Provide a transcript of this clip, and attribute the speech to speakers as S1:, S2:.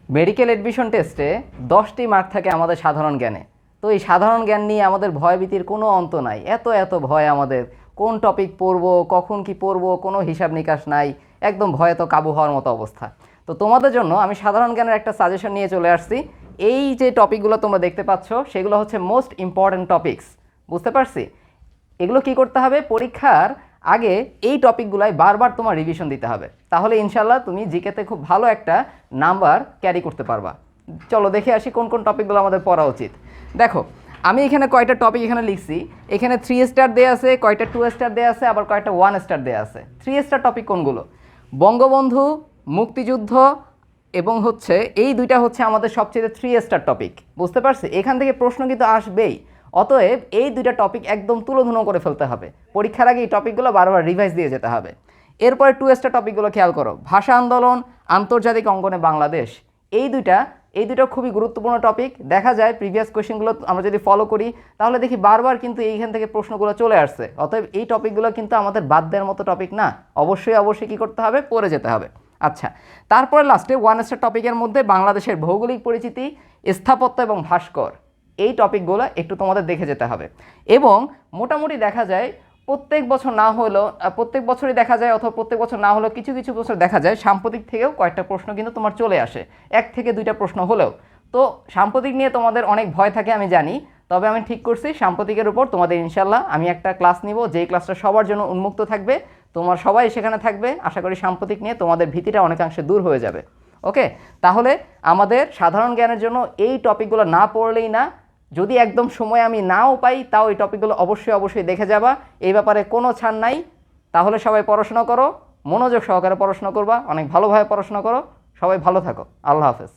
S1: Medical admission টেস্টে 10টি mark থাকে আমাদের সাধারণ জ্ঞানে। তো এই সাধারণ জ্ঞান নিয়ে আমাদের ভয়ভীতির কোনো অন্ত নাই। এত ভয় আমাদের, কোন টপিক পড়বো, কখন কি পড়বো, কোনো হিসাব নিকাশ নাই, একদম ভয়ে তো কাবু হওয়ার মতো অবস্থা। তো তোমাদের জন্য আমি সাধারণ জ্ঞানের একটা সাজেশন নিয়ে চলে আসছি। এই যে টপিকগুলো তোমরা দেখতে পাচ্ছ সেগুলো হচ্ছে মোস্ট ইম্পর্ট্যান্ট টপিকস। বুঝতে পারছি? এগুলো কি করতে হবে, পরীক্ষার আগে এই টপিকগুলাই বারবার তোমার রিভিশন দিতে হবে, তাহলে ইনশাল্লাহ তুমি জিকেতে খুব ভালো একটা নাম্বার ক্যারি করতে পারবা। চলো দেখে আসি কোন কোন টপিকগুলো আমাদের পড়া উচিত। দেখো আমি এখানে কয়টা টপিক এখানে লিখছি, এখানে 3 স্টার দেওয়া আছে, কয়টা 2 স্টার দেওয়া আছে, আবার কয়টা 1 স্টার দেওয়া আছে। 3 স্টার টপিক কোনগুলো? বঙ্গবন্ধু, মুক্তিযুদ্ধ এবং হচ্ছে এই দুইটা হচ্ছে আমাদের সবচেয়ে 3 স্টার টপিক। বুঝতে পারছি? এখান থেকে প্রশ্ন কিন্তু আসবেই, অতএব এই দুইটা টপিক একদম তুলোধুনো করে ফেলতে হবে। পরীক্ষার আগে এই টপিকগুলো বারবার রিভাইজ দিয়ে যেতে হবে। এরপরে 2 স্টার টপিকগুলো খেয়াল করো, ভাষা আন্দোলন, আন্তর্জাতিক অঙ্গনে বাংলাদেশ। এই দুইটা খুবই গুরুত্বপূর্ণ টপিক। দেখা যায় প্রিভিয়াস কোয়েশ্চেনগুলো আমরা যদি ফলো করি তাহলে দেখি বারবার কিন্তু এইখান থেকে প্রশ্নগুলো চলে আসছে। অতএব এই টপিকগুলো কিন্তু আমাদের বাদ দেওয়ার মতো টপিক না, অবশ্যই কী করতে হবে, পড়ে যেতে হবে। আচ্ছা, তারপরে লাস্টে 1 স্টার টপিকের মধ্যে বাংলাদেশের ভৌগোলিক পরিচিতি, স্থাপত্য এবং ভাস্কর, এই টপিকগুলো একটু তোমাদের দেখে যেতে হবে। এবং মোটামুটি দেখা যায় প্রত্যেক বছরই দেখা যায়, অথবা প্রত্যেক বছর না হলেও কিছু কিছু বছর দেখা যায় সাম্প্রতিক থেকেও কয়েকটা প্রশ্ন কিন্তু তোমার চলে আসে, 1 থেকে 2টা প্রশ্ন হলেও। তো সাম্প্রতিক নিয়ে তোমাদের অনেক ভয় থাকে আমি জানি, তবে আমি ঠিক করছি সাম্প্রতিকের উপর তোমাদের ইনশাল্লাহ আমি একটা ক্লাস নিব, যেই ক্লাসটা সবার জন্য উন্মুক্ত থাকবে, তোমার সবাই সেখানে থাকবে। আশা করি সাম্প্রতিক নিয়ে তোমাদের ভীতিটা অনেকাংশে দূর হয়ে যাবে। ওকে, তাহলে আমাদের সাধারণ জ্ঞানের জন্য এই টপিকগুলো না পড়লেই না। যদি একদম সময় আমি নাও পাই তাও এই টপিকগুলো অবশ্যই দেখে যাবা, এই ব্যাপারে কোনো ছাড় নাই। তাহলে সবাই পড়াশোনা করো, মনোযোগ সহকারে পড়াশোনা করবা, অনেক ভালোভাবে পড়াশোনা করো। সবাই ভালো থাকো, আল্লাহ হাফেজ।